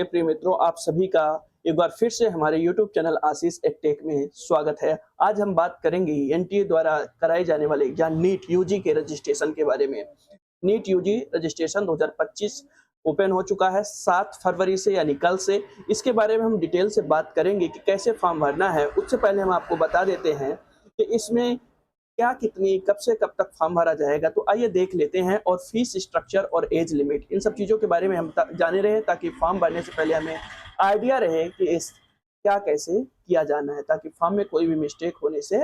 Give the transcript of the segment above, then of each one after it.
प्रिय मित्रों, आप सभी का एक बार फिर से हमारे YouTube चैनल आशीष एडटेक में स्वागत है। आज हम बात करेंगे एनटीए द्वारा कराए जाने वाले एग्जाम नीट यूजी के रजिस्ट्रेशन के बारे में। नीट यूजी रजिस्ट्रेशन 2025 ओपन हो चुका है 7 फरवरी से, यानी कल से। इसके बारे में हम डिटेल से बात करेंगे कि कैसे फॉर्म भरना है। उससे पहले हम आपको बता देते हैं कि इसमें क्या, कितनी, कब से कब तक फॉर्म भरा जाएगा। तो आइए देख लेते हैं, और फीस स्ट्रक्चर और एज लिमिट, इन सब चीज़ों के बारे में हम जाने रहे, ताकि फॉर्म भरने से पहले हमें आइडिया रहे कि इस क्या कैसे किया जाना है, ताकि फॉर्म में कोई भी मिस्टेक होने से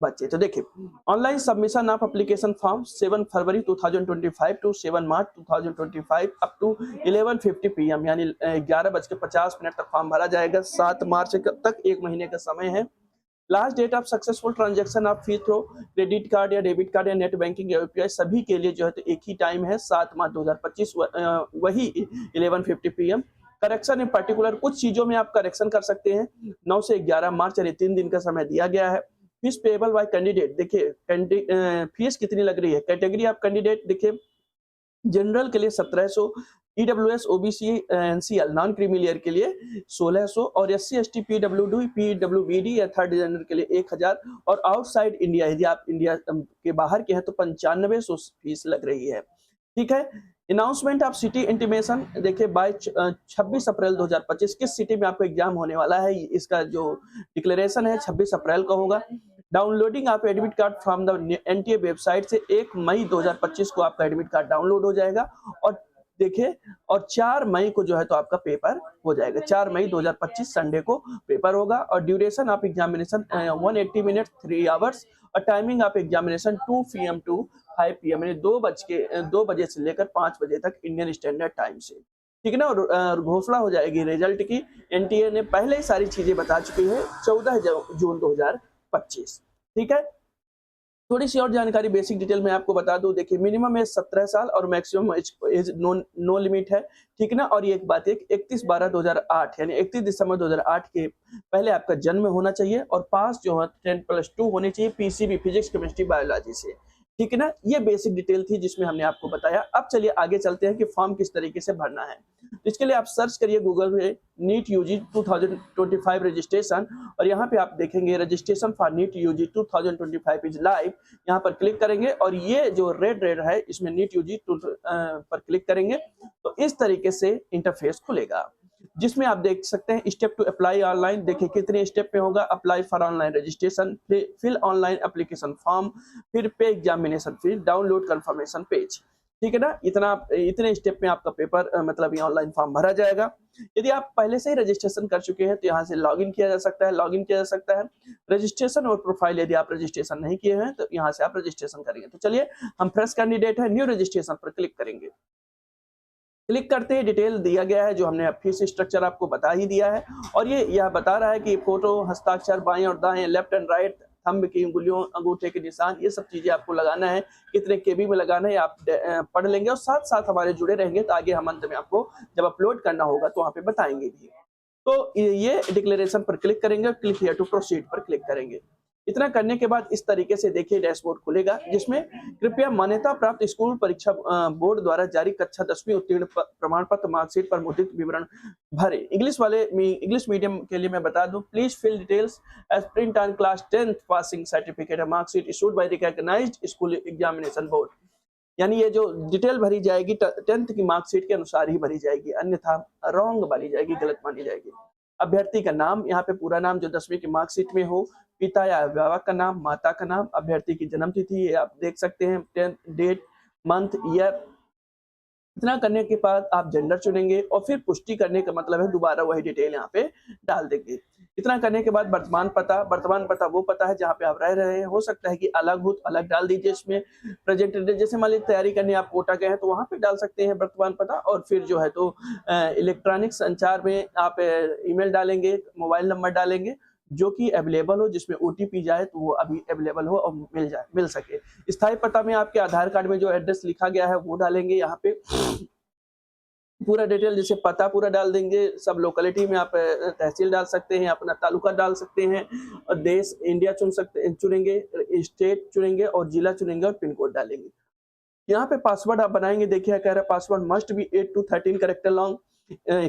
बचे। तो देखिए, online submission of application form 7 February 2025 to 7 March 2025 up to 11:50 PM, यानी 11:50 तक फॉर्म भरा जाएगा। 7 मार्च तक 1 महीने का समय है। Last date of successful transaction of fee through credit card या डेबिट कार्ड या नेट बैंकिंग या यूपीआई, सभी के लिए जो है तो एक ही टाइम है, 7 मार्च 2025, वही 11:50 PM। करेक्शन इन पर्टिकुलर, कुछ चीजों में आप करेक्शन कर सकते हैं। 9 से 11 मार्च, यानी 3 दिन का समय दिया गया है। फीस पेएबल बाय कैंडिडेट, देखिए फीस कितनी लग रही है। कैटेगरी ऑफ कैंडिडेट देखिए, जनरल के लिए 1700, EWS OBC NCL non creamy layer के लिए 1600, और एससी एसटी पीडब्ल्यूडी पीडब्ल्यूबीडी या थर्ड जनरल के लिए 1000, और आउटसाइड इंडिया, यदि आप इंडिया के बाहर के हैं तो 9500 फीस लग रही है। ठीक है। अनाउंसमेंट ऑफ सिटी इंटीमेशन, देखिए बाय 26 अप्रैल 2025 किस सिटी में आपको एग्जाम होने वाला है, इसका जो डिक्लेरेशन है 26 अप्रैल को होगा। डाउनलोडिंग आप admit card from the NTA website से 1 मई 2025 को आपका एडमिट कार्ड डाउनलोड हो जाएगा, और देखिए, और 4 मई को जो है तो आपका पेपर हो जाएगा। 4 मई 2025 संडे को पेपर होगा, और duration of examination 180 minute 3 hours, और timing of examination 2 PM to 5 PM, यानी 2 बजे से लेकर 5 बजे तक इंडियन स्टैंडर्ड टाइम से। ठीक है ना। और घोषणा हो जाएगी रिजल्ट की। एनटीए ने पहले ही सारी चीजें बता चुकी है, 14 जून 2025। ठीक है। थोड़ी सी और जानकारी बेसिक डिटेल में आपको बता दूं, देखिए मिनिमम एज 17 साल और मैक्सिमम एज नो लिमिट है। ठीक है ना। और ये एक बात है, 31/12/2008 यानी 31 दिसंबर 2008 के पहले आपका जन्म होना चाहिए, और पास जो है 10+2 होनी चाहिए पीसीबी, फिजिक्स केमिस्ट्री बायोलॉजी से। ठीक है ना। ये बेसिक डिटेल थी जिसमें हमने आपको बताया। अब चलिए आगे चलते हैं कि फॉर्म किस तरीके से भरना है। तो इसके लिए आप सर्च करिए गूगल में नीट यूजी 2025 रजिस्ट्रेशन, और यहाँ पे आप देखेंगे registration for NEET UG 2025 live लाइव। यहाँ पर क्लिक करेंगे, और ये जो रेड है इसमें नीट यूजी पर क्लिक करेंगे तो इस तरीके से इंटरफेस खुलेगा, जिसमें आप देख सकते हैं स्टेप टू अप्लाई ऑनलाइन। देखिए कितने स्टेप में होगा। Apply for online registration, fill online application form, फिर पे एग्जामिनेशन, फिर डाउनलोड कंफर्मेशन पेज। ठीक है ना। इतने स्टेप में आपका पेपर मतलब ये ऑनलाइन फॉर्म भरा जाएगा। यदि आप पहले से ही रजिस्ट्रेशन कर चुके हैं तो यहाँ से लॉगिन किया जा सकता है, रजिस्ट्रेशन और प्रोफाइल, यदि आप रजिस्ट्रेशन नहीं किए हैं तो यहाँ से आप रजिस्ट्रेशन करेंगे। तो चलिए, हम फ्रेश कैंडिडेट है, न्यू रजिस्ट्रेशन पर क्लिक करेंगे। क्लिक करते ही डिटेल दिया गया है, जो हमने फीस स्ट्रक्चर आपको बता ही दिया है, और ये यह बता रहा है कि फोटो, हस्ताक्षर, बाएं और दाएं, लेफ्ट एंड राइट, थंब की उंगलियों, अंगूठे के निशान, ये सब चीजें आपको लगाना है। कितने केबी में लगाना है आप पढ़ लेंगे, और साथ साथ हमारे जुड़े रहेंगे, तो आगे हम अंत में आपको जब अपलोड करना होगा तो वहाँ पे बताएंगे भी। तो ये डिक्लेरेशन पर क्लिक करेंगे, क्लिक हियर टू प्रोसीड पर क्लिक करेंगे। इतना करने के बाद इस तरीके से देखिए डैशबोर्ड खुलेगा, जिसमें कृपया मान्यता प्राप्त स्कूल परीक्षा बोर्ड द्वारा जारी कक्षा 10वीं उत्तीर्ण प्रमाण पत्र मार्कशीट पर मुद्रित विवरण भरे। इंग्लिश मीडियम के लिए मैं बता दूं, please fill details as print on class 10th passing certificate marksheet issued by recognised school examination board. यानी ये जो डिटेल भरी जाएगी 10th की मार्कशीट के अनुसार ही भरी जाएगी, अन्यथा रॉन्ग मानी जाएगी, गलत मानी जाएगी। अभ्यर्थी का नाम, यहाँ पे पूरा नाम जो 10वीं की मार्कशीट में हो, पिता या अभिभावक का नाम, माता का नाम, अभ्यर्थी की जन्म तिथि, ये आप देख सकते हैं, 10th डेट, मंथ, ईयर। इतना करने के बाद आप जेंडर चुनेंगे, और फिर पुष्टि करने का मतलब है दोबारा वही डिटेल यहाँ पे डाल देंगे। इतना करने के बाद वर्तमान पता वो पता है जहाँ पे आप रह रहे हैं। हो सकता है कि अलग हो तो अलग डाल दीजिए। इसमें प्रेजेंट, जैसे मान लीजिए तैयारी करने आप कोटा गए हैं तो वहाँ पे डाल सकते हैं वर्तमान पता, और फिर जो है तो इलेक्ट्रॉनिक संचार में आप ईमेल डालेंगे, मोबाइल नंबर डालेंगे जो कि अवेलेबल हो, जिसमें ओटीपी जाए तो वो अभी अवेलेबल हो और मिल सके। स्थायी पता में आपके आधार कार्ड में जो एड्रेस लिखा गया है वो डालेंगे। यहाँ पे पूरा डिटेल, जैसे पता पूरा डाल देंगे। सब लोकेलिटी में आप तहसील डाल सकते हैं, अपना तालुका डाल सकते हैं, और देश इंडिया चुनेंगे, स्टेट चुनेंगे, और जिला चुनेंगे, और पिन कोड डालेंगे। यहाँ पे पासवर्ड आप बनाएंगे। देखिए कह रहा है password must be 8 to 13 character long.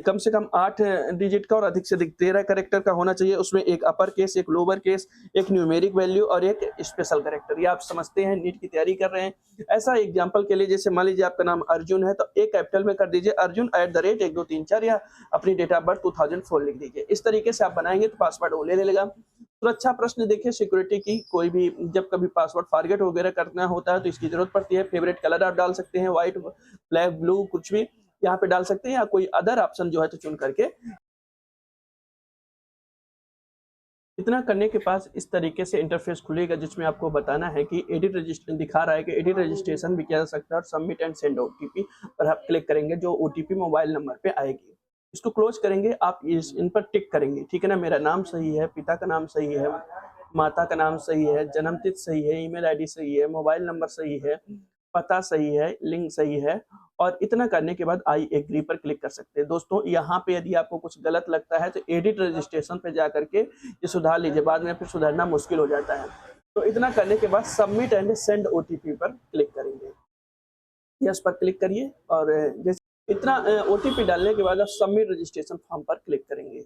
कम से कम 8 डिजिट का और अधिक से अधिक 13 कैरेक्टर का होना चाहिए। उसमें एक अपर केस, एक लोअर केस, एक न्यूमेरिक वैल्यू और एक स्पेशल कैरेक्टर। ये आप समझते हैं, नीट की तैयारी कर रहे हैं। ऐसा एग्जांपल के लिए जैसे मान लीजिए आपका नाम अर्जुन है, तो एक कैपिटल में कर दीजिए अर्जुन @1234 या अपनी डेट ऑफ बर्थ 2004 लिख दीजिए। इस तरीके से आप बनाएंगे तो पासवर्ड वो ले लेगा। सुरक्षा प्रश्न देखिए, सिक्योरिटी की कोई भी जब कभी पासवर्ड फॉरगेट वगैरह करना होता है तो इसकी जरूरत पड़ती है। फेवरेट कलर आप डाल सकते हैं, व्हाइट, ब्लैक, ब्लू, कुछ भी यहाँ पे डाल सकते हैं, या कोई अदर ऑप्शन जो है तो चुन करके। इतना करने के पास इस तरीके से इंटरफेस खुलेगा जिसमें आपको बताना है कि एडिट रजिस्ट्रेशन दिखा रहा है कि एडिट रजिस्ट्रेशन भी किया जा सकता है और सबमिट एंड सेंड ओटीपी पर आप क्लिक करेंगे, जो ओटीपी मोबाइल नंबर पे आएगी। इसको क्लोज करेंगे, आप इन पर टिक करेंगे, ठीक है ना। मेरा नाम सही है, पिता का नाम सही है, माता का नाम सही है, जन्मतिथि सही है, ईमेल आईडी सही है, मोबाइल नंबर सही है, पता सही है, लिंक सही है। और इतना करने के बाद आई एग्री पर क्लिक कर सकते हैं। दोस्तों यहाँ पे यदि आपको कुछ गलत लगता है तो एडिट रजिस्ट्रेशन पे जा करके ये सुधार लीजिए, बाद में फिर सुधारना मुश्किल हो जाता है। तो इतना करने के बाद सबमिट एंड सेंड ओटीपी पर क्लिक करेंगे। यस पर क्लिक करिए और जैसे इतना ओटीपी डालने के बाद आप सबमिट रजिस्ट्रेशन फॉर्म पर क्लिक करेंगे।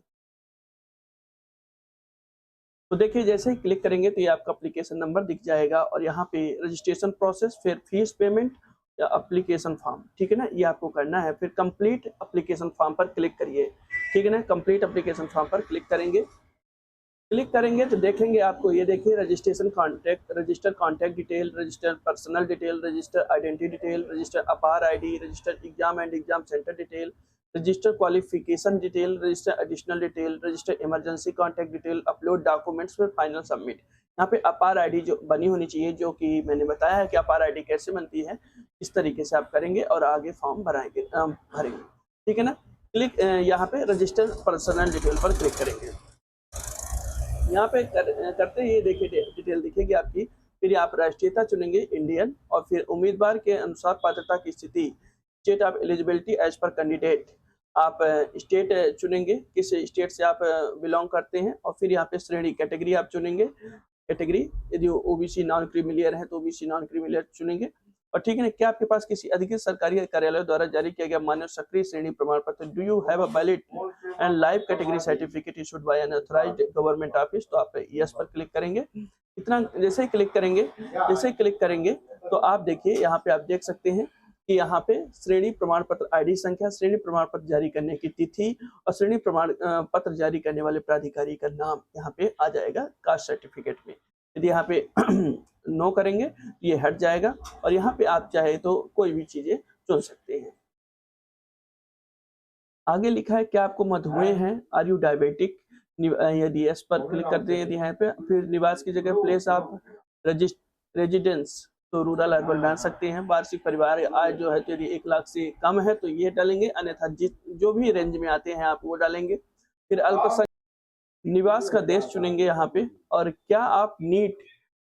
तो देखिए जैसे ही क्लिक करेंगे तो ये आपका एप्लीकेशन नंबर दिख जाएगा और यहाँ पे रजिस्ट्रेशन प्रोसेस, फिर फीस पेमेंट या एप्लीकेशन फॉर्म, ठीक है ना, ये आपको करना है। फिर कंप्लीट एप्लीकेशन फॉर्म पर क्लिक करिए, ठीक है ना। कंप्लीट एप्लीकेशन फॉर्म पर क्लिक करेंगे तो देखेंगे आपको, ये देखिए registration contact, register contact detail, register personal detail, register identity detail, register APAAR ID, register exam and exam centre detail, register qualification detail, register additional detail, register emergency contact detail, upload documents, फिर final submit. यहाँ पे अपार ID जो बनी होनी चाहिए, जो कि मैंने बताया है कि अपार आईडी कैसे बनती है, इस तरीके से आप करेंगे और आगे फॉर्म भरेंगे, ठीक है ना। क्लिक यहाँ पे रजिस्टर पर्सनल डिटेल पर क्लिक करेंगे। यहाँ पे करते ही देखिए डिटेल दिखेगी आपकी। फिर आप राष्ट्रीयता चुनेंगे इंडियन, और फिर उम्मीदवार के अनुसार पात्रता की स्थिति, state of eligibility as per candidate, आप स्टेट चुनेंगे, किस स्टेट से आप बिलोंग करते हैं। और फिर यहाँ पे श्रेणी, कैटेगरी आप चुनेंगे, कैटेगरी यदि ओबीसी नॉन क्रीमिलियर है तो ओबीसी नॉन क्रीमिलियर चुनेंगे। और ठीक है ना, क्या आपके पास किसी अधिकृत सरकारी कार्यालय द्वारा जारी किया गया मान्य सक्रिय श्रेणी प्रमाण पत्र, do you have a valid and live category certificate issued by N authorised government office, तो आप यस पर क्लिक करेंगे। इतना जैसे ही क्लिक करेंगे तो आप देखिए यहाँ पे आप देख सकते हैं कि यहाँ पे श्रेणी प्रमाण पत्र आईडी संख्या, श्रेणी प्रमाण पत्र जारी करने की तिथि और श्रेणी प्रमाण पत्र जारी करने वाले प्राधिकारी का नाम यहाँ पे आ जाएगा कास्ट सर्टिफिकेट में। यदि यहाँ पे नो करेंगे तो ये हट जाएगा और यहाँ पे आप चाहे तो कोई भी चीजें चुन सकते हैं। आगे लिखा है क्या आपको मधुमेह है, आर यू डायबिटिक, यदि यस पर क्लिक करते हैं, यदि यहाँ पे फिर निवास की जगह प्लेस ऑफ रेजिडेंस तो रूरल अर्बन डाल सकते हैं। वार्षिक परिवार आय जो है तो यदि 1 लाख से कम है तो ये डालेंगे, अन्यथा जो भी रेंज में आते हैं आप वो डालेंगे। फिर अल्पसंख्यक निवास का देश चुनेंगे यहाँ पे, और क्या आप नीट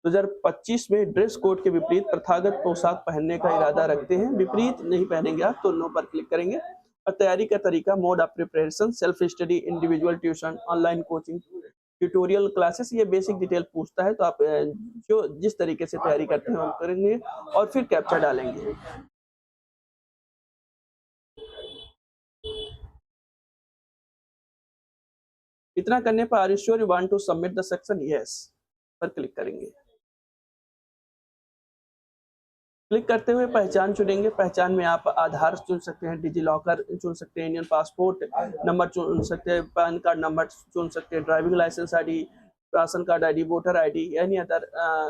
2025 में ड्रेस कोड के विपरीत प्रथागत पोशाक पहनने का इरादा रखते हैं, विपरीत नहीं पहनेंगे आप तो नो पर क्लिक करेंगे। और तैयारी का तरीका, mode of preparation, self study, individual tuition, online coaching, tutorial classes, ये बेसिक डिटेल पूछता है तो आप जो जिस तरीके से तैयारी करते हैं वो करेंगे और फिर कैप्चा डालेंगे। इतना करने पर are you sure you want to submit the section, yes पर क्लिक करेंगे। क्लिक करते हुए पहचान चुनेंगे, पहचान में आप आधार चुन सकते हैं, डिजी लॉकर चुन सकते हैं, इंडियन पासपोर्ट नंबर चुन सकते हैं, पैन कार्ड नंबर चुन सकते हैं, driving licence ID, ration card ID, voter ID, any other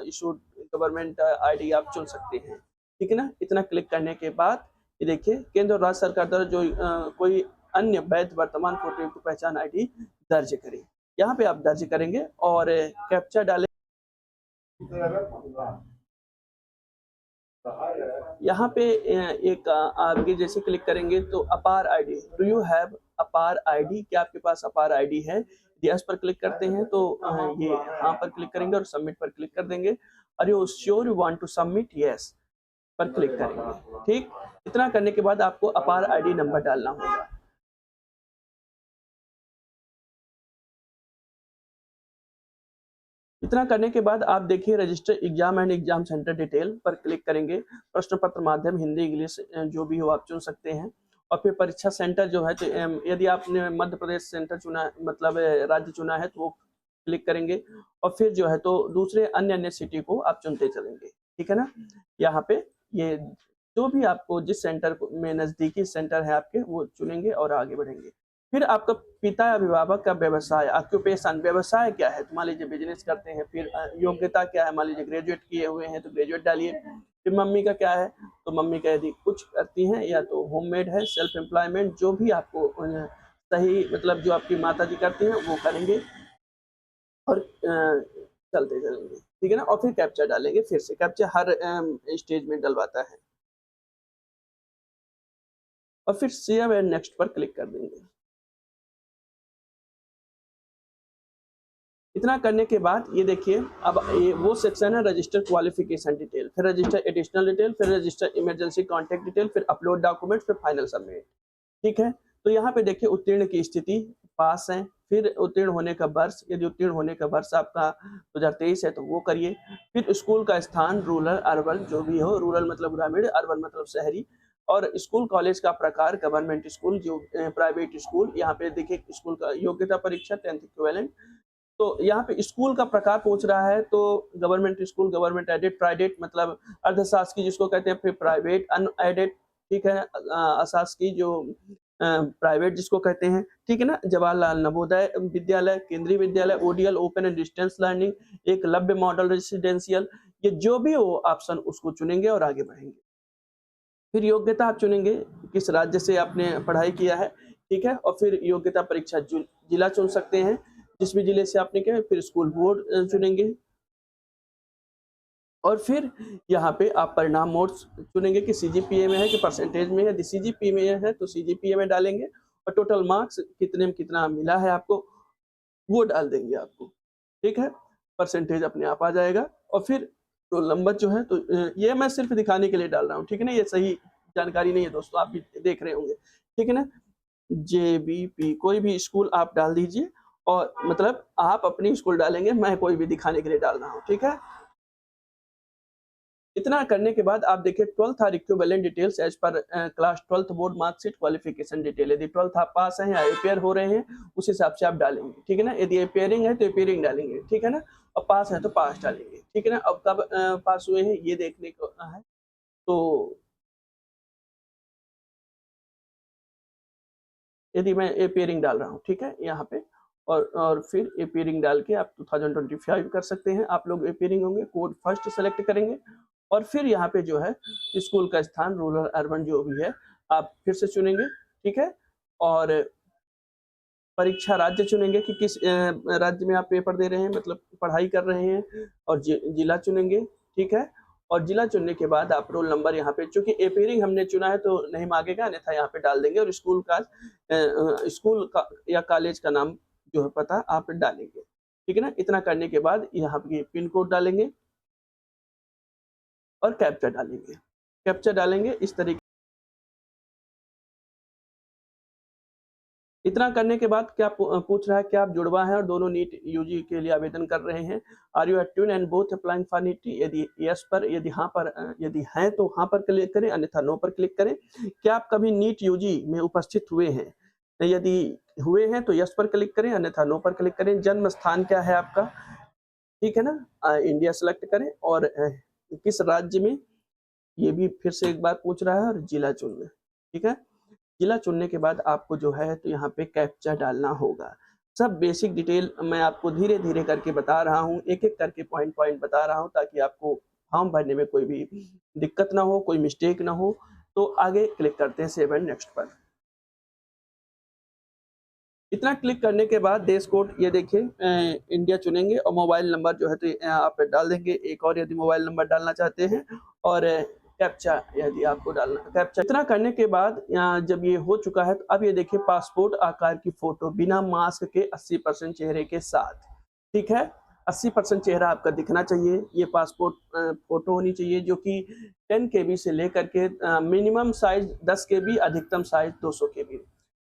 issued government ID आप चुन सकते हैं, ठीक है ना। इतना क्लिक करने के बाद ये देखिए केंद्र और राज्य सरकार द्वारा जो कोई अन्य वैध वर्तमान फोटो युक्त पहचान आईडी दर्ज करें, यहाँ पे आप दर्ज करेंगे और कैप्चा डालें। यहाँ पे एक आगे जैसे क्लिक करेंगे तो अपार आईडी, डू यू हैव अपार आईडी, क्या आपके पास अपार आईडी है, यस पर क्लिक करते हैं तो ये हाँ पर क्लिक करेंगे और सबमिट पर क्लिक कर देंगे। Are you sure you want to submit, yes पर क्लिक करेंगे, ठीक। इतना करने के बाद आपको अपार आईडी नंबर डालना होगा। इतना करने के बाद आप देखिए register exam and exam centre detail पर क्लिक करेंगे। प्रश्न पत्र माध्यम हिंदी इंग्लिश जो भी हो आप चुन सकते हैं और फिर परीक्षा सेंटर जो है तो यदि आपने मध्य प्रदेश सेंटर चुना मतलब राज्य चुना है तो वो क्लिक करेंगे और फिर जो है तो दूसरे अन्य सिटी को आप चुनते चलेंगे, ठीक है ना। यहाँ पे ये जो भी आपको जिस सेंटर में नजदीकी सेंटर है आपके वो चुनेंगे और आगे बढ़ेंगे। फिर आपका पिता अभिभावक का व्यवसाय ऑक्यूपेशन व्यवसाय क्या है, तो मान लीजिए बिजनेस करते हैं। फिर योग्यता क्या है, मान लीजिए ग्रेजुएट किए हुए हैं तो ग्रेजुएट डालिए। फिर मम्मी का क्या है, तो मम्मी का यदि कुछ करती हैं या तो होममेड है, सेल्फ एम्प्लॉयमेंट जो भी आपको सही मतलब जो आपकी माता जी करती हैं वो करेंगे और चलते चलेंगे, ठीक है ना। और फिर कैप्चा डालेंगे, फिर से कैप्चा हर स्टेज में डलवाता है और फिर सेव एंड नेक्स्ट पर क्लिक कर देंगे। इतना करने के बाद ये देखिए अब ये वो सेक्शन है रजिस्टर क्वालिफिकेशन डिटेल, फिर रजिस्टर एडिशनल डिटेल, फिर रजिस्टर इमरजेंसी कॉन्टैक्ट डिटेल, फिर अपलोड डॉक्यूमेंट, फिर फाइनल सबमिट, ठीक है। तो यहाँ पे देखिए उत्तीर्ण की स्थिति पास है, फिर उत्तीर्ण होने का वर्ष, यदि उत्तीर्ण होने का वर्ष आपका 2023 है तो वो करिए। फिर स्कूल का स्थान रूरल अर्बन जो भी हो, रूरल मतलब ग्रामीण, अर्बन मतलब शहरी, और स्कूल कॉलेज का प्रकार गवर्नमेंट स्कूल जो प्राइवेट स्कूल। यहाँ पे देखिए स्कूल का योग्यता परीक्षा 10th इक्विवेलेंट। तो यहाँ पे स्कूल का प्रकार पूछ रहा है तो government school, government aided, private मतलब अर्धशासकीय जिसको कहते हैं, फिर प्राइवेट अनएडेड, ठीक है, अशासकीय जो प्राइवेट जिसको कहते हैं, ठीक है ना। जवाहरलाल नवोदय विद्यालय, केंद्रीय विद्यालय, ODL open and distance learning, Eklavya model residential, ये जो भी हो ऑप्शन उसको चुनेंगे और आगे बढ़ेंगे। फिर योग्यता आप चुनेंगे किस राज्य से आपने पढ़ाई किया है, ठीक है। और फिर योग्यता परीक्षा जिला चुन सकते हैं जिस भी जिले से आपने किया। फिर स्कूल बोर्ड चुनेंगे और फिर यहाँ पे आप परिणाम मोड्स चुनेंगे कि सीजीपीए में है कि परसेंटेज में है। यदि सीजीपीए में है तो सीजीपीए में डालेंगे और टोटल मार्क्स कितने में कितना मिला है आपको वो डाल देंगे आपको, ठीक है। परसेंटेज अपने आप आ जाएगा और फिर रोल नंबर जो है तो ये मैं सिर्फ दिखाने के लिए डाल रहा हूँ, ठीक है ना। ये सही जानकारी नहीं है दोस्तों, आप भी देख रहे होंगे, ठीक है ना। जेबीपी कोई भी स्कूल आप डाल दीजिए और मतलब आप अपनी स्कूल डालेंगे, मैं कोई भी दिखाने के लिए डाल रहा हूँ, ठीक है। इतना करने के बाद आप देखिए 12th or equivalent details as per class 12th board marksheet qualification detail. यदि 12th आप पास हैं या अपेयर हो रहे हैं उस हिसाब से आप डालेंगे, ठीक है ना। यदि अपेयरिंग है तो अपेयरिंग डालेंगे, ठीक है ना। और पास है तो पास डालेंगे, ठीक है ना। अब कब पास हुए हैं ये देखने को है तो यदि मैं अपेयरिंग डाल रहा हूँ, ठीक है यहाँ पे, और फिर अपेयरिंग डाल के आप 2025 कर सकते हैं। आप लोग अपेयरिंग होंगे, कोड फर्स्ट सेलेक्ट करेंगे और फिर यहाँ पे जो है स्कूल का स्थान रूरल अर्बन जो भी है आप फिर से चुनेंगे, ठीक है। और परीक्षा राज्य चुनेंगे कि किस राज्य में आप पेपर दे रहे हैं मतलब पढ़ाई कर रहे हैं, और जिला चुनेंगे, ठीक है। और जिला चुनने के बाद आप रोल नंबर यहाँ पे, चूंकि अपेयरिंग हमने चुना है तो नहीं मांगेगा, अन्यथा यहाँ पे डाल देंगे। और स्कूल का स्कूल का या कॉलेज का नाम जो है पता आप डालेंगे, ठीक है ना। इतना करने के बाद यहाँ पे पिन कोड डालेंगे और कैप्चा डालेंगे। कैप्चा डालेंगे इस तरीके। इतना करने के बाद क्या पूछ रहा है कि आप जुड़वा हैं और दोनों नीट यूजी के लिए आवेदन कर रहे हैं। Are you attune and both applying for NEET, यदि यस पर, यदि हाँ पर, यदि हैं तो हाँ पर क्लिक करें, अन्यथा नो पर क्लिक करें। क्या आप कभी नीट यूजी में उपस्थित हुए हैं, यदि हुए हैं तो यस पर क्लिक करें, अन्यथा नो पर क्लिक करें। जन्म स्थान क्या है आपका, ठीक है ना, इंडिया सेलेक्ट करें और किस राज्य में, ये भी फिर से एक बार पूछ रहा है, और जिला चुन लें, ठीक है। जिला चुनने के बाद आपको जो है तो यहाँ पे कैप्चा डालना होगा। सब बेसिक डिटेल मैं आपको धीरे धीरे करके बता रहा हूँ, एक एक करके पॉइंट पॉइंट बता रहा हूँ ताकि आपको फॉर्म भरने में कोई भी दिक्कत ना हो, कोई मिस्टेक ना हो। तो आगे क्लिक करते हैं सेव एंड नेक्स्ट पर। इतना क्लिक करने के बाद देश कोड ये देखिए इंडिया चुनेंगे और मोबाइल नंबर जो है तो आप डाल देंगे एक और, यदि मोबाइल नंबर डालना चाहते हैं, और कैप्चा यदि आपको डालना कैप्चा। इतना करने के बाद जब ये हो चुका है तो अब ये देखिए पासपोर्ट आकार की फोटो बिना मास्क के 80% चेहरे के साथ, ठीक है। 80% चेहरा आपका दिखना चाहिए। ये पासपोर्ट फोटो होनी चाहिए जो कि 10 KB से लेकर के मिनिमम साइज 10 KB, अधिकतम साइज 200 KB।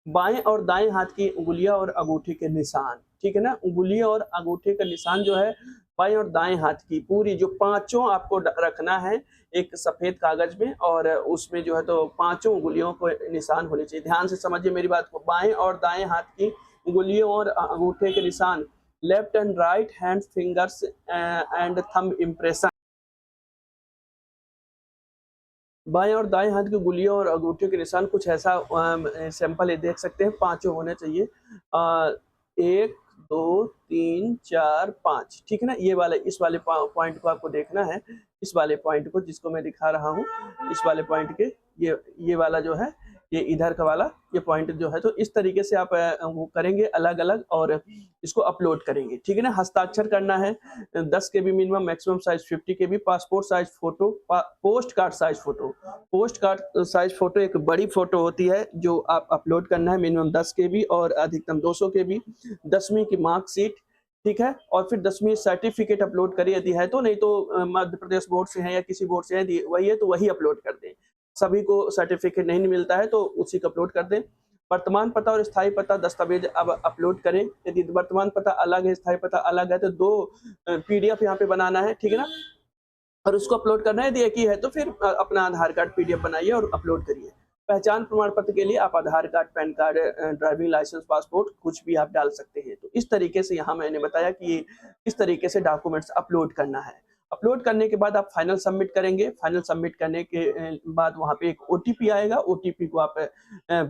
बाएं और दाएं हाथ की उंगलियां और अंगूठे के निशान, ठीक है ना। उंगलियां और अंगूठे का निशान जो है बाएं और दाएं हाथ की पूरी जो पांचों आपको रखना है एक सफेद कागज में, और उसमें जो है तो पांचों उंगलियों को निशान होने चाहिए। ध्यान से समझिए मेरी बात को। बाएं और दाएं हाथ की उंगलियों और अंगूठे के निशान, left and right hand fingers and thumb impression. बाएं और दाएं हाथ की उंगलियों और अंगूठे के निशान कुछ ऐसा सैंपल ये देख सकते हैं, पांचों होने चाहिए। 1 2 3 4 5, ठीक है ना। ये वाले इस वाले पॉइंट को आपको देखना है, इस वाले पॉइंट को जिसको मैं दिखा रहा हूँ, इस वाले पॉइंट के ये वाला जो है, ये इधर का वाला ये पॉइंट जो है, तो इस तरीके से आप वो करेंगे अलग अलग और इसको अपलोड करेंगे, ठीक है ना। हस्ताक्षर करना है 10 KB minimum, maximum size 50 KB, passport size photo, post card size photo. Post card size photo एक बड़ी फोटो होती है जो आप अपलोड करना है, मिनिमम 10 KB और अधिकतम 200 KB। 10वीं की मार्कशीट, ठीक है, और फिर 10वीं सर्टिफिकेट अपलोड करिए यदि है तो, नहीं तो मध्य प्रदेश बोर्ड से है या किसी बोर्ड से है वही है तो वही अपलोड कर दें। सभी को सर्टिफिकेट नहीं मिलता है तो उसी को अपलोड कर दें। वर्तमान पता और स्थायी पता दस्तावेज अब अपलोड करें। यदि वर्तमान पता अलग है, स्थायी पता अलग है, तो 2 PDF यहाँ पे बनाना है, ठीक है ना, और उसको अपलोड करना है। यदि एक ही है तो फिर अपना आधार कार्ड PDF बनाइए और अपलोड करिए। पहचान प्रमाण पत्र के लिए आप Aadhaar card, PAN card, driving licence, passport कुछ भी आप डाल सकते हैं। तो इस तरीके से यहाँ मैंने बताया कि इस तरीके से डॉक्यूमेंट्स अपलोड करना है। अपलोड करने के बाद आप फाइनल सबमिट करेंगे। फाइनल सबमिट करने के बाद वहाँ पे एक OTP आएगा, OTP को आप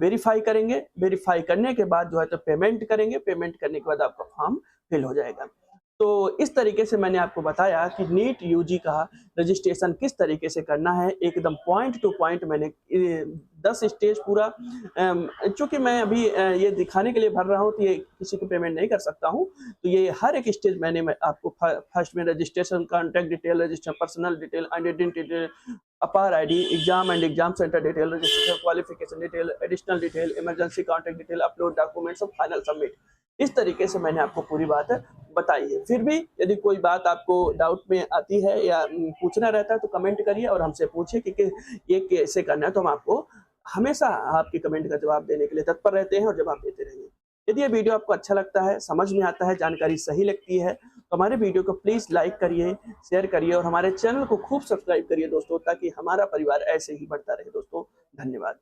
वेरीफाई करेंगे। वेरीफाई करने के बाद जो है तो पेमेंट करेंगे। पेमेंट करने के बाद आपका फॉर्म फिल हो जाएगा। तो इस तरीके से मैंने आपको बताया कि नीट यूजी का रजिस्ट्रेशन किस तरीके से करना है, एकदम पॉइंट टू पॉइंट मैंने 10 स्टेज पूरा, चूंकि मैं अभी ये दिखाने के लिए भर रहा हूँ तो ये किसी को पेमेंट नहीं कर सकता हूँ, तो ये हर एक स्टेज मैं आपको फर्स्ट में registration, contact detail, registration, personal detail, identity detail, अपार ID, exam and exam centre detail, registration qualification detail, additional detail, emergency contact detail, upload documents और फाइनल सबमिट। इस तरीके से मैंने आपको पूरी बात बताई है। फिर भी यदि कोई बात आपको डाउट में आती है या पूछना रहता है तो कमेंट करिए और हमसे पूछिए कि ये कैसे करना है, तो हम आपको हमेशा आपकी कमेंट का जवाब देने के लिए तत्पर रहते हैं और जवाब देते रहेंगे। यदि ये वीडियो आपको अच्छा लगता है, समझ में आता है, जानकारी सही लगती है, तो हमारे वीडियो को प्लीज़ लाइक करिए, शेयर करिए और हमारे चैनल को खूब सब्सक्राइब करिए दोस्तों, ताकि हमारा परिवार ऐसे ही बढ़ता रहे दोस्तों। धन्यवाद।